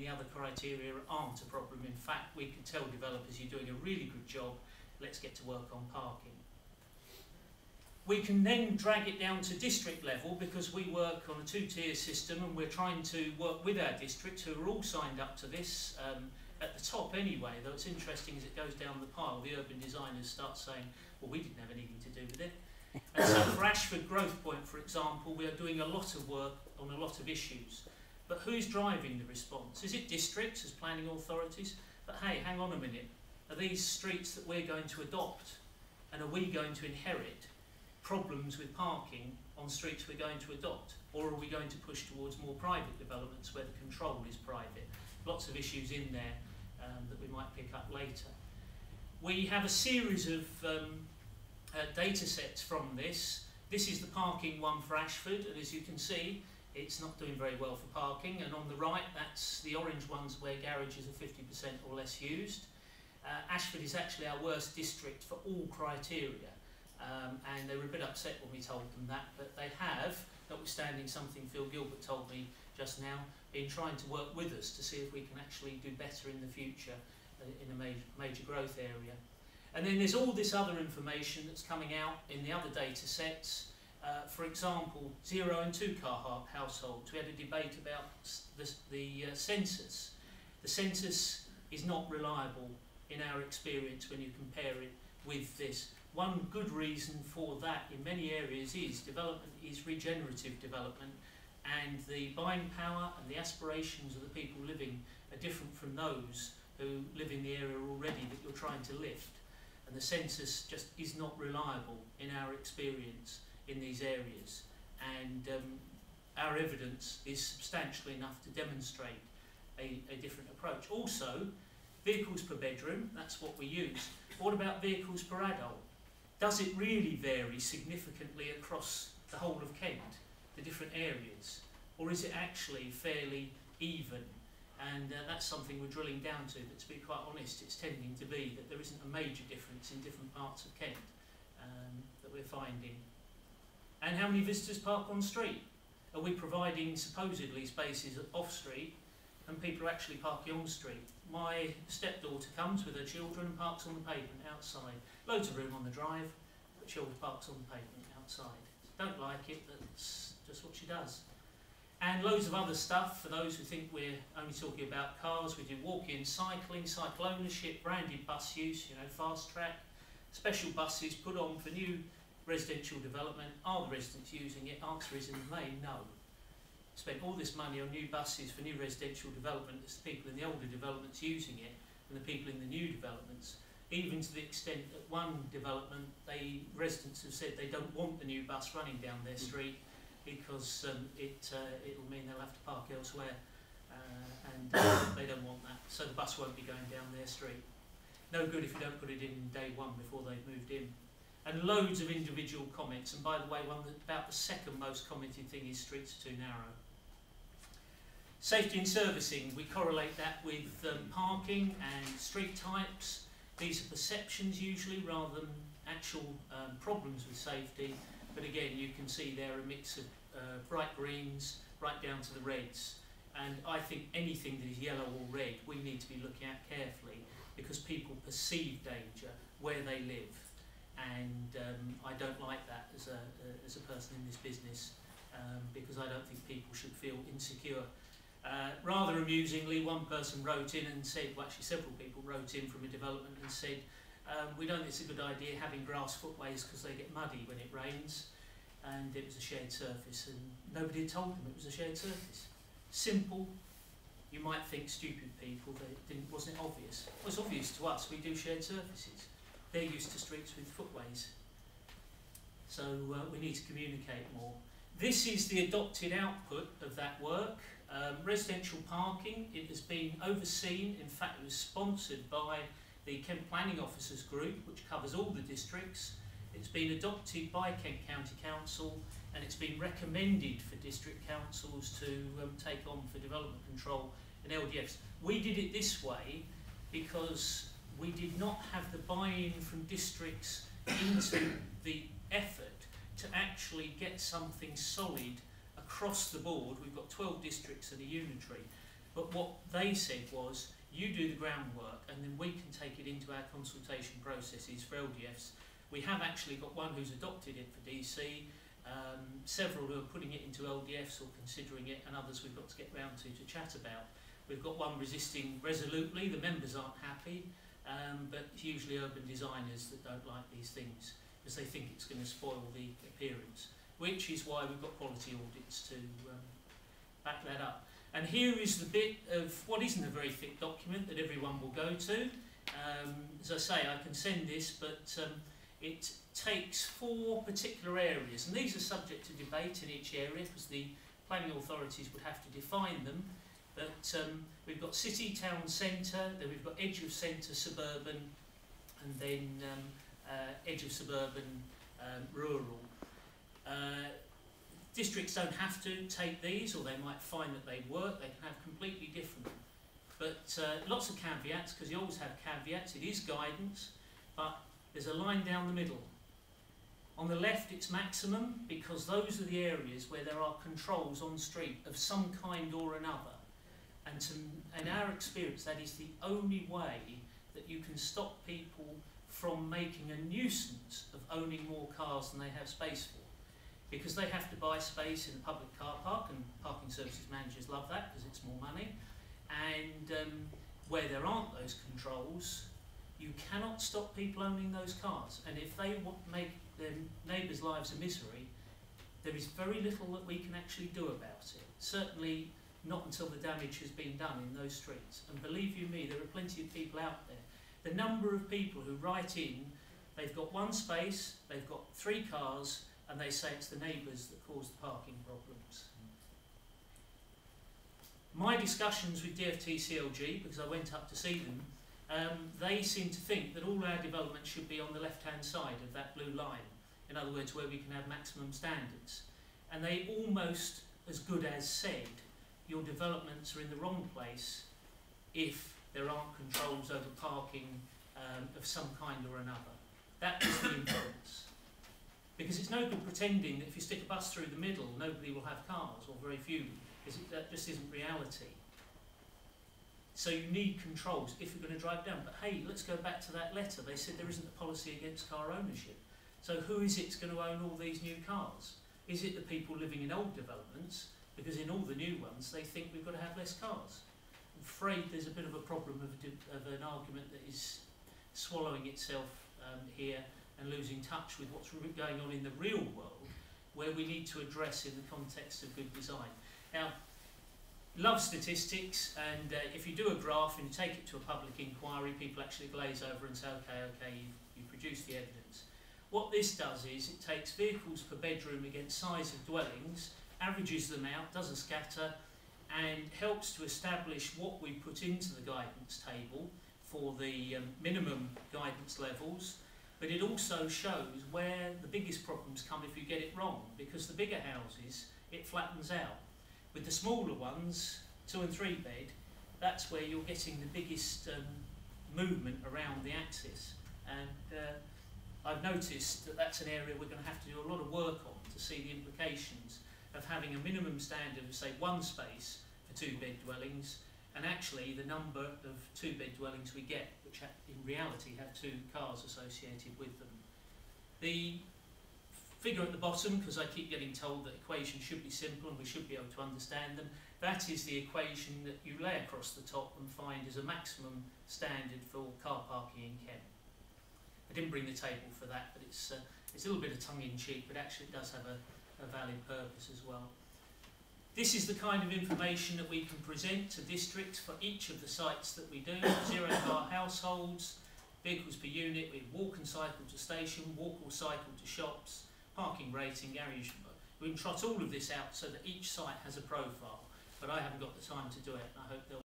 the other criteria aren't a problem. In fact, we could tell developers you're doing a really good job, let's get to work on parking. We can then drag it down to district level because we work on a two-tier system and we're trying to work with our districts who are all signed up to this at the top anyway, though it's interesting as it goes down the pile, the urban designers start saying, well, we didn't have anything to do with it. And so for Ashford Growth Point, for example, we are doing a lot of work on a lot of issues. But who's driving the response? Is it districts as planning authorities? But hey, hang on a minute. Are these streets that we're going to adopt? And are we going to inherit problems with parking on streets we're going to adopt? Or are we going to push towards more private developments where the control is private? Lots of issues in there that we might pick up later. We have a series of data sets from this. This is the parking one for Ashford, and as you can see, it's not doing very well for parking. And on the right, that's the orange ones where garages are 50% or less used. Ashford is actually our worst district for all criteria. And they were a bit upset when we told them that, but they have, notwithstanding something Phil Gilbert told me just now, been trying to work with us to see if we can actually do better in the future in a major growth area. And then there's all this other information that's coming out in the other data sets. For example, 0 and 2 car households. We had a debate about the census. The census is not reliable in our experience when you compare it with this. One good reason for that in many areas is development is regenerative development, and the buying power and the aspirations of the people living are different from those who live in the area already that you're trying to lift. And the census just is not reliable in our experience in these areas. And our evidence is substantial enough to demonstrate a different approach. Also, vehicles per bedroom, that's what we use. What about vehicles per adult? Does it really vary significantly across the whole of Kent, the different areas? Or is it actually fairly even? And that's something we're drilling down to, but to be quite honest, it's tending to be that there isn't a major difference in different parts of Kent that we're finding. And how many visitors park on street? Are we providing supposedly spaces off street and people are actually parking on street? My stepdaughter comes with her children and parks on the pavement outside. Loads of room on the drive, but she always parks on the pavement outside. Don't like it, that's just what she does. And loads of other stuff for those who think we're only talking about cars. We do walk-in cycling, cycle ownership, branded bus use, you know, fast track, special buses put on for new residential development. Are the residents using it? Answer is in the main, no. Spent all this money on new buses for new residential development. It's the people in the older developments using it and the people in the new developments. Even to the extent that one development, residents have said they don't want the new bus running down their street because it'll mean they'll have to park elsewhere, and they don't want that. So the bus won't be going down their street. No good if you don't put it in day one before they've moved in. And loads of individual comments. And by the way, about the second most commented thing is streets are too narrow. Safety and servicing, we correlate that with parking and street types. These are perceptions usually rather than actual problems with safety. But again, you can see there a mix of bright greens right down to the reds. And I think anything that is yellow or red we need to be looking at carefully because people perceive danger where they live. And I don't like that as a person in this business because I don't think people should feel insecure. Rather amusingly, one person wrote in and said, well actually several people wrote in from a development and said, we don't think it's a good idea having grass footways because they get muddy when it rains, and it was a shared surface and nobody had told them it was a shared surface. Simple. You might think stupid people, that it wasn't obvious. Well, it's obvious to us, we do shared surfaces. They're used to streets with footways. So we need to communicate more. This is the adopted output of that work. Residential parking, it has been overseen, in fact it was sponsored by the Kent Planning Officers Group, which covers all the districts. It's been adopted by Kent County Council and it's been recommended for district councils to take on for development control and LDFs. We did it this way because we did not have the buy-in from districts into the effort to actually get something solid across the board. We've got 12 districts and a unitary, But what they said was, you do the groundwork and then we can take it into our consultation processes for LDFs. We have actually got one who's adopted it for DC, several who are putting it into LDFs or considering it, and others we've got to get round to chat about. We've got one resisting resolutely. The members aren't happy, but it's usually urban designers that don't like these things because they think it's going to spoil the appearance, which is why we've got quality audits to back that up. And here is the bit of what isn't a very thick document that everyone will go to. As I say, I can send this, but it takes 4 particular areas, and these are subject to debate in each area because the planning authorities would have to define them. But we've got city, town centre, then we've got edge of centre, suburban, and then edge of suburban, rural. Districts don't have to take these, or they might find that they work. They can have completely different. But lots of caveats, because you always have caveats. It is guidance, but there's a line down the middle. On the left, it's maximum, because those are the areas where there are controls on street of some kind or another. And in our experience, that is the only way that you can stop people from making a nuisance of owning more cars than they have space for. Because they have to buy space in a public car park, and parking services managers love that because it's more money. And where there aren't those controls, you cannot stop people owning those cars. And if they want to make their neighbours' lives a misery, there is very little that we can actually do about it. Certainly not until the damage has been done in those streets. And believe you me, there are plenty of people out there. The number of people who write in, they've got 1 space, they've got 3 cars, and they say it's the neighbours that cause the parking problems. My discussions with DFT-CLG, because I went up to see them, they seem to think that all our development should be on the left-hand side of that blue line. In other words, where we can have maximum standards. And they almost as good as said, your developments are in the wrong place if there aren't controls over parking of some kind or another. That was the inference. Because it's no good pretending that if you stick a bus through the middle, nobody will have cars, or very few, because that just isn't reality. So you need controls if you're going to drive down. But hey, let's go back to that letter. They said there isn't a policy against car ownership. So who is it that's going to own all these new cars? Is it the people living in old developments? Because in all the new ones, they think we've got to have less cars. I'm afraid there's a bit of a problem of an argument that is swallowing itself here and losing touch with what's going on in the real world, where we need to address in the context of good design. Now, love statistics, and if you do a graph and you take it to a public inquiry, people actually glaze over and say, okay, you've produced the evidence. What this does is it takes vehicles per bedroom against size of dwellings, averages them out, does a scatter, and helps to establish what we put into the guidance table for the minimum guidance levels. But it also shows where the biggest problems come if you get it wrong, because the bigger houses, it flattens out. With the smaller ones, 2 and 3 bed, that's where you're getting the biggest movement around the axis. And I've noticed that that's an area we're going to have to do a lot of work on to see the implications of having a minimum standard of, say, 1 space for 2 bed dwellings, and actually the number of 2 bed dwellings we get, which in reality have 2 cars associated with them. The figure at the bottom, because I keep getting told that equations should be simple and we should be able to understand them, that is the equation that you lay across the top and find is a maximum standard for car parking in Kent. I didn't bring the table for that, but it's a little bit of tongue-in-cheek, but actually it does have a valid purpose as well. This is the kind of information that we can present to districts for each of the sites that we do. 0 car households, vehicles per unit, we walk and cycle to station, walk or cycle to shops, parking rating, garage. We can trot all of this out so that each site has a profile, but I haven't got the time to do it, and I hope they'll